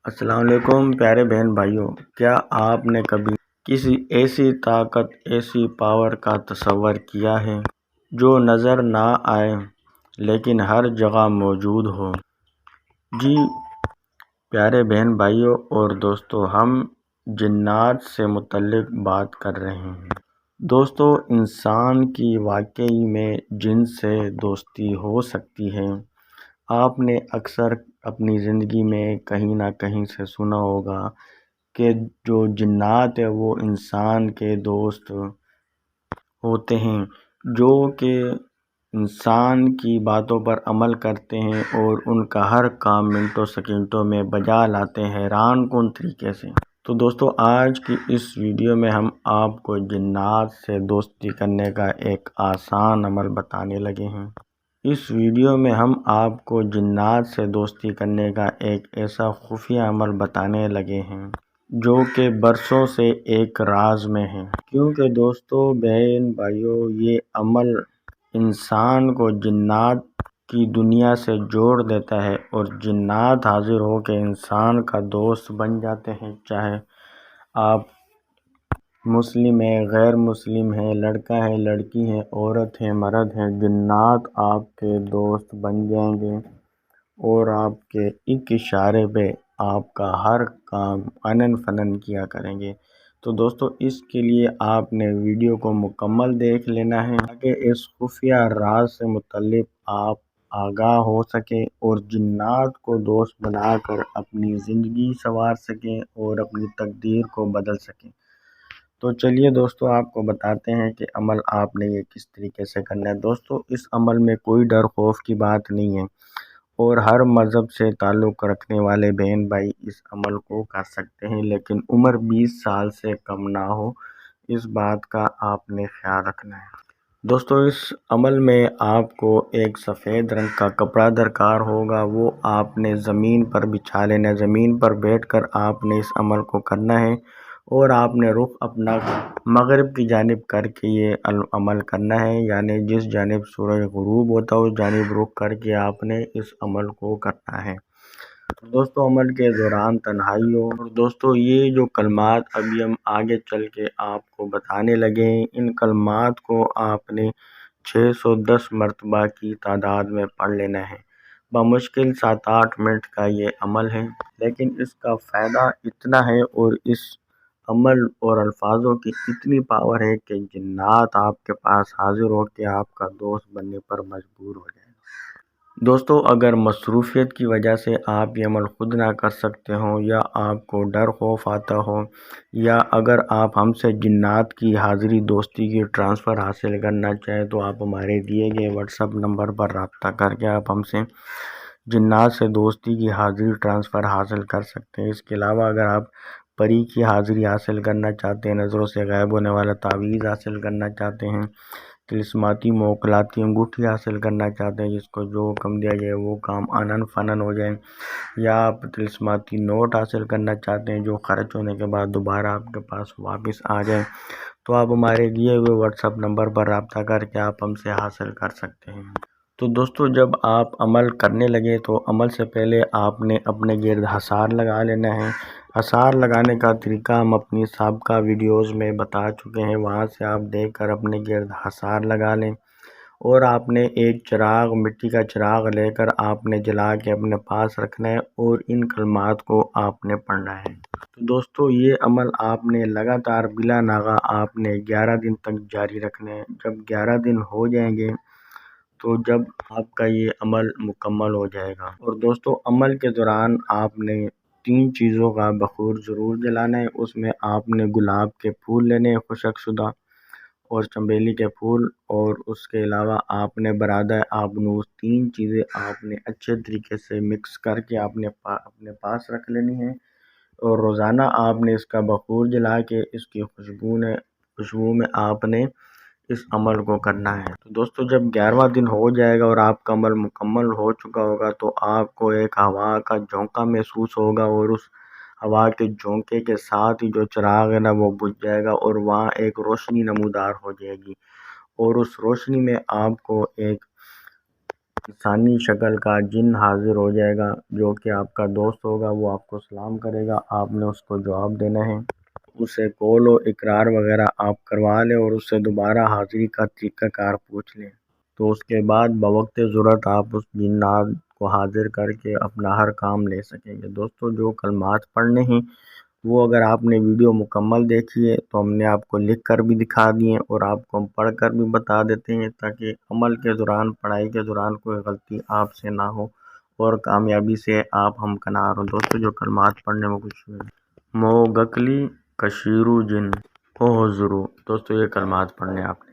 السلام علیکم پیارے بہن بھائیوں، کیا آپ نے کبھی کسی ایسی طاقت، ایسی پاور کا تصور کیا ہے جو نظر نہ آئے لیکن ہر جگہ موجود ہو؟ جی پیارے بہن بھائیوں اور دوستو، ہم جنات سے متعلق بات کر رہے ہیں۔ دوستو، انسان کی واقعی میں جن سے دوستی ہو سکتی ہے۔ آپ نے اکثر اپنی زندگی میں کہیں نہ کہیں سے سنا ہوگا کہ جو جنات ہیں وہ انسان کے دوست ہوتے ہیں، جو کہ انسان کی باتوں پر عمل کرتے ہیں اور ان کا ہر کام منٹوں سیکنڈوں میں بجا لاتے ہیں حیران کن طریقے سے۔ تو دوستو، آج کی اس ویڈیو میں ہم آپ کو جنات سے دوستی کرنے کا ایک آسان عمل بتانے لگے ہیں۔ اس ویڈیو میں ہم آپ کو جنات سے دوستی کرنے کا ایک ایسا خفیہ عمل بتانے لگے ہیں جو کہ برسوں سے ایک راز میں ہے، کیونکہ دوستو بہن بھائیوں، یہ عمل انسان کو جنات کی دنیا سے جوڑ دیتا ہے اور جنات حاضر ہو کے انسان کا دوست بن جاتے ہیں، چاہے آپ مسلم ہیں، غیر مسلم ہیں، لڑکا ہے، لڑکی ہے، عورت ہے، مرد ہے، جنات آپ کے دوست بن جائیں گے اور آپ کے ایک اشارے پہ آپ کا ہر کام انن فنن کیا کریں گے۔ تو دوستو، اس کے لیے آپ نے ویڈیو کو مکمل دیکھ لینا ہے تاکہ اس خفیہ راز سے متعلق آپ آگاہ ہو سکیں اور جنات کو دوست بنا کر اپنی زندگی سنوار سکیں اور اپنی تقدیر کو بدل سکیں۔ تو چلیے دوستو، آپ کو بتاتے ہیں کہ عمل آپ نے یہ کس طریقے سے کرنا ہے۔ دوستو، اس عمل میں کوئی ڈر خوف کی بات نہیں ہے اور ہر مذہب سے تعلق رکھنے والے بہن بھائی اس عمل کو کر سکتے ہیں، لیکن عمر 20 سال سے کم نہ ہو، اس بات کا آپ نے خیال رکھنا ہے۔ دوستو، اس عمل میں آپ کو ایک سفید رنگ کا کپڑا درکار ہوگا، وہ آپ نے زمین پر بچھا لینا ہے۔ زمین پر بیٹھ کر آپ نے اس عمل کو کرنا ہے اور آپ نے رخ اپنا مغرب کی جانب کر کے یہ عمل کرنا ہے، یعنی جس جانب سورج غروب ہوتا ہے اس جانب رخ کر کے آپ نے اس عمل کو کرنا ہے۔ دوستو، عمل کے دوران تنہائی ہو، اور دوستو یہ جو کلمات ابھی ہم آگے چل کے آپ کو بتانے لگے ہیں، ان کلمات کو آپ نے 610 مرتبہ کی تعداد میں پڑھ لینا ہے۔ بمشکل 7-8 منٹ کا یہ عمل ہے، لیکن اس کا فائدہ اتنا ہے اور اس عمل اور الفاظوں کی اتنی پاور ہے کہ جنات آپ کے پاس حاضر ہو کے آپ کا دوست بننے پر مجبور ہو جائے گا۔ دوستو، اگر مصروفیت کی وجہ سے آپ یہ عمل خود نہ کر سکتے ہوں، یا آپ کو ڈر خوف آتا ہو، یا اگر آپ ہم سے جنات کی حاضری دوستی کی ٹرانسفر حاصل کرنا چاہیں تو آپ ہمارے دیے گئے واٹس ایپ نمبر پر رابطہ کر کے آپ ہم سے جنات سے دوستی کی حاضری ٹرانسفر حاصل کر سکتے ہیں۔ اس کے علاوہ اگر آپ پری کی حاضری حاصل کرنا چاہتے ہیں، نظروں سے غائب ہونے والا تعویذ حاصل کرنا چاہتے ہیں، طلسماتی موکلاتی انگوٹھی حاصل کرنا چاہتے ہیں جس کو جو حکم دیا جائے وہ کام آنن فنن ہو جائیں، یا آپ طلسماتی نوٹ حاصل کرنا چاہتے ہیں جو خرچ ہونے کے بعد دوبارہ آپ کے پاس واپس آ جائیں، تو آپ ہمارے دیے ہوئے واٹس ایپ نمبر پر رابطہ کر کے آپ ہم سے حاصل کر سکتے ہیں۔ تو دوستو، جب آپ عمل کرنے لگے تو عمل سے پہلے آپ نے اپنے گرد حصار لگا لینا ہے۔ حصار لگانے کا طریقہ ہم اپنی سابقہ ویڈیوز میں بتا چکے ہیں، وہاں سے آپ دیکھ کر اپنے گرد حصار لگا لیں اور آپ نے ایک چراغ، مٹی کا چراغ لے کر آپ نے جلا کے اپنے پاس رکھنا ہے اور ان کلمات کو آپ نے پڑھنا ہے۔ تو دوستو، یہ عمل آپ نے لگاتار بلا ناغہ آپ نے 11 دن تک جاری رکھنا ہے۔ جب 11 دن ہو جائیں گے تو جب آپ کا یہ عمل مکمل ہو جائے گا، اور دوستو عمل کے دوران آپ نے 3 چیزوں کا بخور ضرور جلانا ہے۔ اس میں آپ نے گلاب کے پھول لینے ہیں، خشک شدہ، اور چنبیلی کے پھول، اور اس کے علاوہ آپ نے برادہ آبنوس، 3 چیزیں آپ نے اچھے طریقے سے مکس کر کے آپ نے اپنے پاس رکھ لینی ہیں، اور روزانہ آپ نے اس کا بخور جلا کے اس کی خوشبو میں آپ نے اس عمل کو کرنا ہے۔ تو دوستو، جب 11واں دن ہو جائے گا اور آپ کا عمل مکمل ہو چکا ہوگا تو آپ کو ایک ہوا کا جھونکا محسوس ہوگا، اور اس ہوا کے جھونکے کے ساتھ ہی جو چراغ ہے نا وہ بجھ جائے گا اور وہاں ایک روشنی نمودار ہو جائے گی، اور اس روشنی میں آپ کو ایک انسانی شکل کا جن حاضر ہو جائے گا، جو کہ آپ کا دوست ہوگا، وہ آپ کو سلام کرے گا، آپ نے اس کو جواب دینا ہے، اسے قول و اقرار وغیرہ آپ کروا لیں اور اس سے دوبارہ حاضری کا طریقہ کار پوچھ لیں، تو اس کے بعد بوقت ضرورت آپ اس جنات کو حاضر کر کے اپنا ہر کام لے سکیں گے۔ دوستو، جو کلمات پڑھنے ہیں وہ اگر آپ نے ویڈیو مکمل دیکھی ہے تو ہم نے آپ کو لکھ کر بھی دکھا دیے اور آپ کو ہم پڑھ کر بھی بتا دیتے ہیں، تاکہ عمل کے دوران، پڑھائی کے دوران کوئی غلطی آپ سے نہ ہو اور کامیابی سے آپ ہمکنار ہوں۔ دوستو، جو کلمات پڑھنے میں کچھ مو گکلی کشیرو جن او حضرو، دوستو یہ کلمات پڑھنے آپ نے